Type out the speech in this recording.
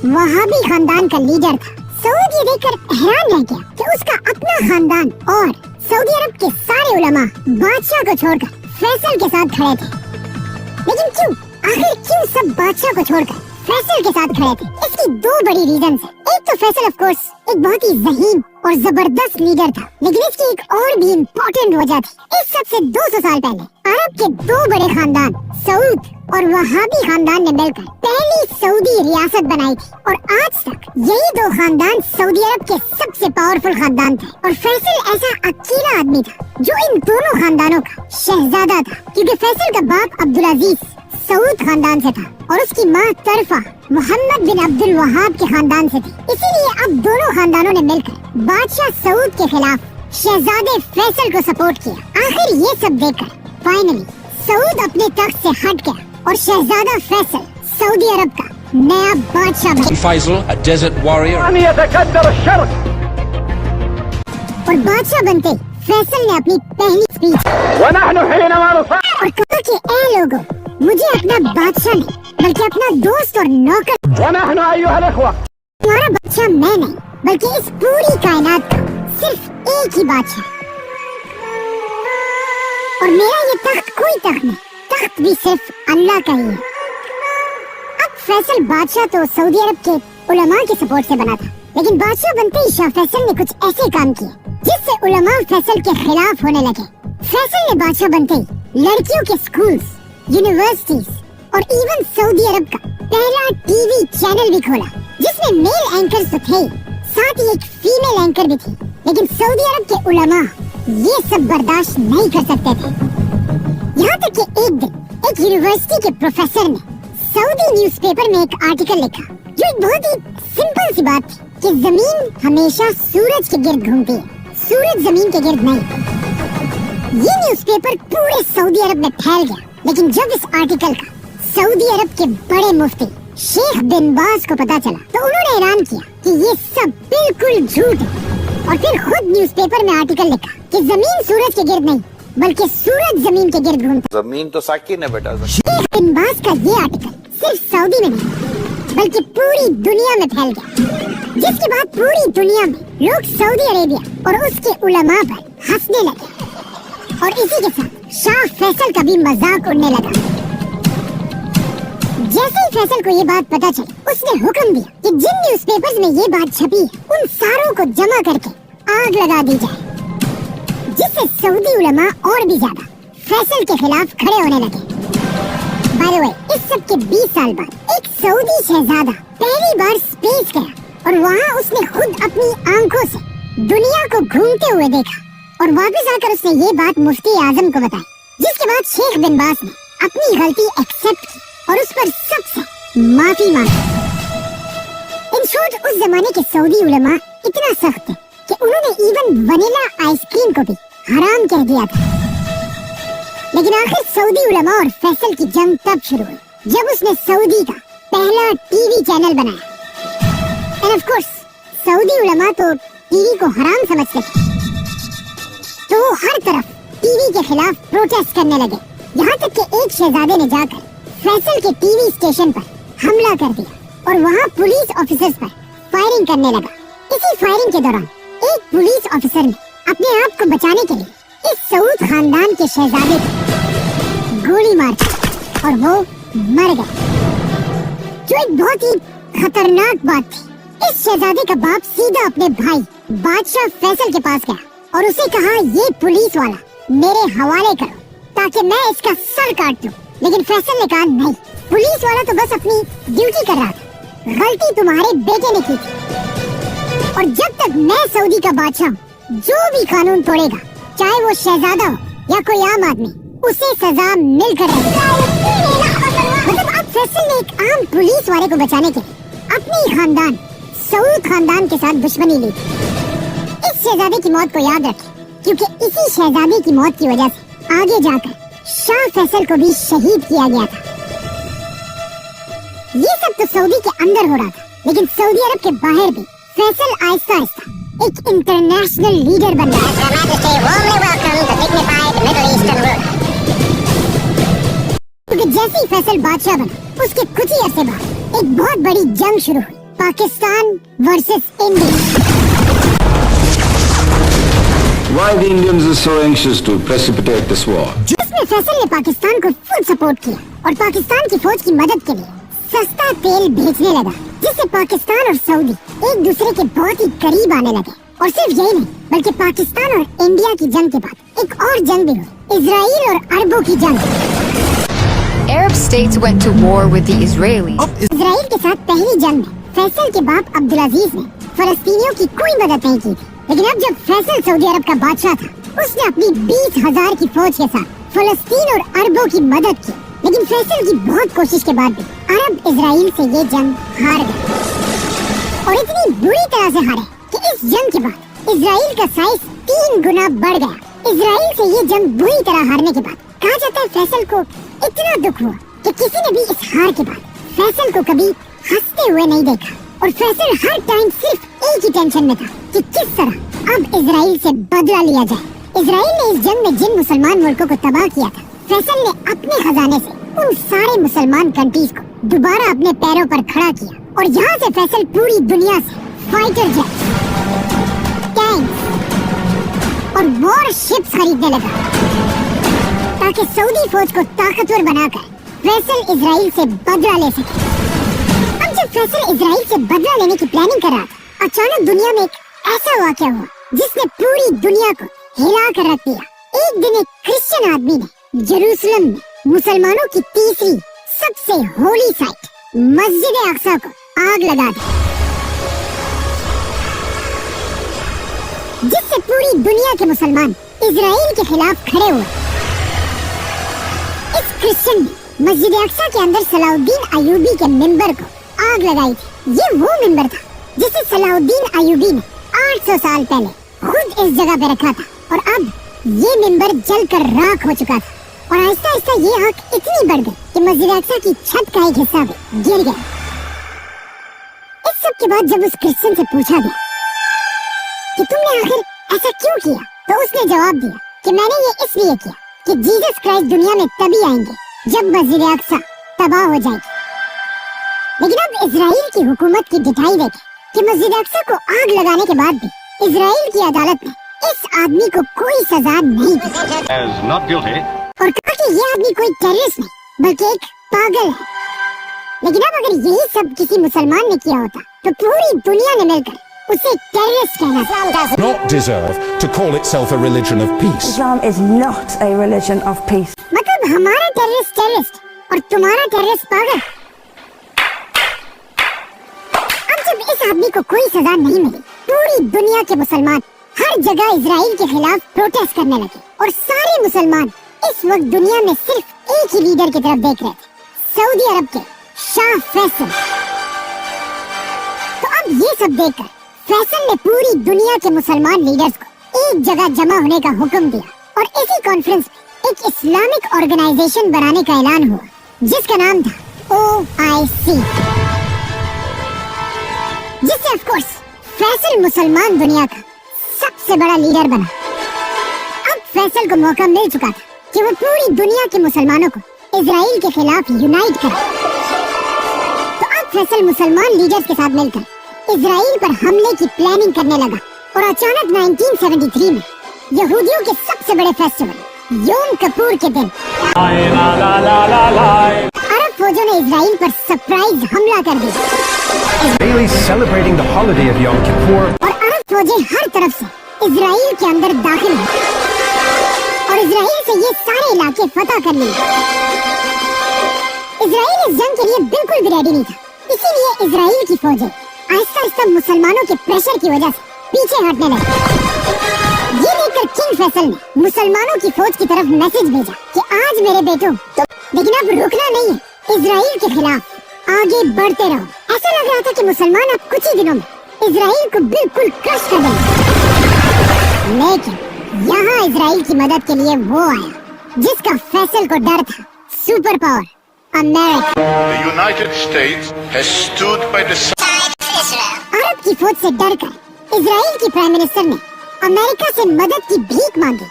वहाबी खानदान का लीडर था। सऊद ये देखकर हैरान रह गया कि उसका अपना खानदान और सऊदी अरब के सारे उलमा बादशाह को छोड़कर फैसल के साथ खड़े थे। लेकिन क्यों, आखिर क्यों सब बादशाह को छोड़कर फैसल के साथ खड़े थे? इसकी दो बड़ी रीजन है। एक तो फैसल ऑफ कोर्स एक बहुत ही ज़हीन और जबरदस्त लीडर था, लेकिन इसकी एक और भी इम्पोर्टेंट वजह थी। इस सब से 200 साल पहले अरब के दो बड़े खानदान सऊद और वहाबी खानदान ने मिलकर पहली सऊदी रियासत बनाई थी, और आज तक यही दो खानदान सऊदी अरब के सबसे पावरफुल खानदान थे। और फैसल ऐसा अकेला आदमी था जो इन दोनों खानदानों का शहजादा था, क्योंकि फैसल का बाप अब्दुल अजीज सऊद खानदान से था और उसकी माँ तरफा मोहम्मद बिन अब्दुल वहाब के खानदान से थी। इसीलिए अब दोनों खानदानों ने मिलकर बादशाह सऊद के खिलाफ शहजादे फैसल को सपोर्ट किया। आखिर ये सब देखकर फाइनली सऊद अपने तख्त से हट गया और शहजादा फैसल सऊदी अरब का नया बादशाह बना। Faisal, a desert warrior. और बादशाह बनते फैसल ने अपनी पहली स्पीच और कहा कि ऐ लोगों, मुझे अपना बादशाह नहीं बल्कि अपना दोस्त और नौकर, तुम्हारा बादशाह मैं नहीं बल्कि इस पूरी कायनात का सिर्फ एक ही बादशाह, और मेरा ये तख्त कोई तख्त नहीं, तख्त भी सिर्फ अल्लाह का ही है। अब फैसल बादशाह तो सऊदी अरब के उलमा के सपोर्ट से बना था, लेकिन बादशाह बनते ही शाह फैसल ने कुछ ऐसे काम किए जिससे उलमा फैसल के खिलाफ होने लगे। फैसल ने बादशाह बनते ही लड़कियों के स्कूल्स, यूनिवर्सिटीज और इवन सऊदी अरब का पहला टीवी चैनल भी खोला, जिसमें मेल एंकर्स तो थे, साथ ही एक फीमेल एंकर भी थी। लेकिन सऊदी अरब के उलमा ये सब बर्दाश्त नहीं कर सकते थे। यहाँ तक कि एक दिन एक यूनिवर्सिटी के प्रोफेसर ने सऊदी न्यूज़पेपर में एक आर्टिकल लिखा, जो एक बहुत ही सिंपल सी बात थी कि जमीन हमेशा सूरज के गिर्द घूमती है, सूरज जमीन के गिर्द नहीं। ये न्यूज़पेपर पूरे सऊदी अरब में फैल गया, लेकिन जब इस आर्टिकल का सऊदी अरब के बड़े मुफ्ती शेख बिन बाज को पता चला तो उन्होंने ऐलान किया कि ये सब बिल्कुल झूठ है, और फिर खुद न्यूज़पेपर में आर्टिकल लिखा कि जमीन सूरज के गिर्द नहीं बल्कि सूरज जमीन के गिर्द घूमता। जमीन तो साकिन है बेटा। शेख बिन बाज का ये आर्टिकल सिर्फ सऊदी में नहीं बल्कि पूरी दुनिया में फैल गया, जिसके बाद पूरी दुनिया में लोग सऊदी अरेबिया और उसके उलमा पर हंसने लगे, और इसी के साथ शाह फैसल का भी मजाक उड़ने लगा। जैसे ही फैसल को ये बात पता चली, उसने हुक्म दिया कि जिन न्यूज़पेपर्स में ये बात छपी है उन सारों को जमा करके आग लगा दी जाए, जिससे सऊदी उलमा और भी ज्यादा फैसल के खिलाफ खड़े होने लगे। बाय द वे, इस सब के 20 साल बाद एक सऊदी शहजादा पहली बार स्पेस गया, और वहाँ उसने खुद अपनी आंखों से दुनिया को घूमते हुए देखा, और वापस आकर उसने ये बात मुफ्ती आजम को बताई, जिसके बाद शेख बिन बाज ने अपनी गलती एक्सेप्ट की और उस पर सबसे माफी मांगी। इन शॉर्ट, उस जमाने के सऊदी उलमा इतना सख्त थे कि उन्होंने इवन वनीला आइसक्रीम को भी हराम कह दिया था। लेकिन आखिर सऊदी उलमा और फैसल की जंग तब शुरू हुई जब उसने सऊदी का पहला टीवी चैनल बनाया। एंड ऑफ कोर्स सऊदी उलमा तो टीवी को हराम समझते थे, तो वो हर तरफ टीवी के खिलाफ प्रोटेस्ट करने लगे। यहाँ तक कि एक शहजादे ने जाकर फैसल के टीवी स्टेशन पर हमला कर दिया और वहाँ पुलिस ऑफिसर्स पर फायरिंग करने लगा। इसी फायरिंग के दौरान एक पुलिस ऑफिसर ने अपने आप को बचाने के लिए इस सऊद खानदान के शहजादे को गोली मार दी और वो मर गया, जो एक बहुत ही खतरनाक बात थी। इस शहजादे का बाप सीधा अपने भाई बादशाह फैसल के पास गया और उसे कहा, ये पुलिस वाला मेरे हवाले करो ताकि मैं इसका सर काट दूं। लेकिन फैसल ने कहा, नहीं, पुलिस वाला तो बस अपनी ड्यूटी कर रहा था, गलती तुम्हारे बेटे ने की थी, और जब तक मैं सऊदी का बादशाह हूं, जो भी कानून तोड़ेगा, चाहे वो शहजादा हो या कोई आम आदमी, उसे सजा मिलकर रहेगी। मतलब अब फैसल ने एक आम पुलिस वाले को बचाने के लिए अपनी खानदान सऊद खानदान के साथ दुश्मनी ली। इस शहजादे की मौत को याद रखें, क्योंकि इसी शहजादे की मौत की वजह से आगे जाकर शाह फैसल को भी शहीद किया गया था। ये सब तो सऊदी के अंदर हो रहा था, लेकिन सऊदी अरब के बाहर भी फैसल आहिस्ता आहिस्ता एक इंटरनेशनल लीडर बन रहा है। क्योंकि जैसे ही फैसल बादशाह बना, उसके कुछ ही अरसे बाद एक बहुत बड़ी जंग शुरू हुई Pakistan versus India. Why the Indians are so anxious to precipitate this war? जिसमें फैसल ने पाकिस्तान को फुल सपोर्ट किया और पाकिस्तान की फौज की मदद के लिए सस्ता तेल भेजने लगा, जिससे पाकिस्तान और सऊदी एक दूसरे के बहुत ही करीब आने लगे। और सिर्फ यही नहीं, बल्कि पाकिस्तान और इंडिया की जंग के बाद एक और जंग भी हुई, इजराइल और अरबों की जंग। Arab states went to war with the Israelis. Israel के साथ पहली जंग में फैसल के बाप अब्दुल अजीज ने फलस्तीनियों की कोई मदद नहीं की थी, लेकिन अब जब फैसल सऊदी अरब का बादशाह था, उसने अपनी 20,000 की फौज के साथ फलस्तीन और अरबों की मदद की। लेकिन फैसल की बहुत कोशिश के बाद भी अरब इजराइल से ये जंग हार गए और इतनी बुरी तरह से हारे कि इस जंग के बाद इजराइल का साइज 3 गुना बढ़ गया। इजराइल से ये जंग बुरी तरह हारने के बाद कहा जाता है फैसल को इतना दुख हुआ कि किसी ने भी इस हार के बाद फैसल को कभी हंसते हुए नहीं देखा और फैसल हर टाइम सिर्फ एक ही टेंशन में था कि किस तरह अब इजराइल से बदला लिया जाए। इजराइल ने इस जंग में जिन मुसलमान मुल्कों को तबाह किया था, फैसल ने अपने खजाने से उन सारे मुसलमान कंट्रीज को दोबारा अपने पैरों पर खड़ा किया और यहाँ से फैसल पूरी दुनिया से फाइटर जेट, टैंक्स और वॉर शिप्स खरीदने लगा ताकि सऊदी फौज को ताकतवर बनाकर फैसल इजराइल से बदला ले सके। अब जब फैसल इजराइल से बदला लेने की प्लानिंग कर रहा था, अचानक दुनिया में एक ऐसा वाकया हुआ जिसने पूरी दुनिया को हिला कर रख दिया। एक दिन एक क्रिश्चियन आदमी ने जेरूसलम में मुसलमानों की तीसरी सबसे होली साइट मस्जिद अक्सा को आग लगा दी, जिससे पूरी दुनिया के मुसलमान इजराइल के खिलाफ खड़े हुए। इस क्रिश्चियन ने मस्जिद अक्सा के अंदर सलाउद्दीन अयूबी के मिंबर को आग लगाई थी। ये वो मिंबर था जिसे सलाउद्दीन अयूबी ने 800 साल पहले खुद इस जगह पे रखा था और अब ये मिंबर जलकर राख हो चुका था और आहिस्ता आहिस्ता ये आग इतनी बढ़ गई कि मस्जिद अक्सा की छत का एक हिस्सा भी गिर गया। इस सब के बाद जब उस क्रिश्चियन से पूछा गया कि तुमने आखिर ऐसा क्यों किया, तो उसने जवाब दिया कि मैंने ये इसलिए किया कि जीसस क्राइस्ट दुनिया में तभी आएंगे जब मस्जिद अक्सा तबाह हो जाएगी। लेकिन अब इजराइल की हुकूमत की डिठाई देखे कि मस्जिद अक्सा को आग लगाने के बाद भी इजराइल की अदालत ने इस आदमी को कोई सजा नहीं दी और कहा कि ये आदमी कोई टेररिस्ट नहीं बल्कि एक पागल है। लेकिन अब अगर यही सब किसी मुसलमान ने किया होता तो पूरी दुनिया ने मिलकर उसे टेररिस्ट कहना था। Not deserve to call itself a religion of peace. Islam is not a religion of peace. मतलब हमारा टेररिस्ट टेररिस्ट और तुम्हारा टेररिस्ट पागल। अब जब इस आदमी को कोई सजा नहीं मिली, पूरी दुनिया के मुसलमान हर जगह इजराइल के खिलाफ प्रोटेस्ट करने लगे और सारे मुसलमान इस वक्त दुनिया में सिर्फ एक ही लीडर की तरफ देख रहे थे, सऊदी अरब के शाह फैसल। तो अब ये सब देखकर फैसल ने पूरी दुनिया के मुसलमान लीडर्स को एक जगह जमा होने का हुक्म दिया और इसी कॉन्फ्रेंस में एक इस्लामिक ऑर्गेनाइजेशन बनाने का ऐलान हुआ जिसका नाम था OIC, जिससे ऑफ कोर्स फैसल मुसलमान दुनिया का सबसे बड़ा लीडर बना। अब फैसल को मौका मिल चुका था कि वो पूरी दुनिया के मुसलमानों को इजराइल के खिलाफ यूनाइट करे। तो अब फैसल मुसलमान लीडर्स के साथ मिलकर इजराइल पर हमले की प्लानिंग करने लगा और अचानक 1973 में यहूदियों के सबसे बड़े फेस्टिवल योम किपुर के दिन अरब फौजों ने इजराइल पर सरप्राइज हमला कर दिया। Israelis celebrating the holiday of Yom Kippur. और अरब फौजें हर तरफ से इजराइल के अंदर दाखिल हुई और इजराइल से ये सारे इलाके फतह कर लिए। इजराइल इस जंग के लिए बिल्कुल भी रेडी नहीं था, इसीलिए इजराइल की फौजें आहिस्ता आहिस्ता मुसलमानों के प्रेशर की वजह से पीछे हटने लगी। ये देखकर किंग फैसल ने मुसलमानों की फौज की तरफ मैसेज भेजा कि आज मेरे बेटों, लेकिन अब रुकना नहीं है, इजराइल के खिलाफ आगे बढ़ते रहो। ऐसा लग रहा था कि मुसलमान अब कुछ ही दिनों में इजराइल को बिल्कुल क्रश कर देंगे। लेकिन यहाँ इजराइल की मदद के लिए वो आया जिसका फैसल को डर था, super power America. The United States has stood by the side of Israel. अरब की फौज से डरकर इजराइल की प्राइम मिनिस्टर ने अमेरिका से मदद की भीख मांगी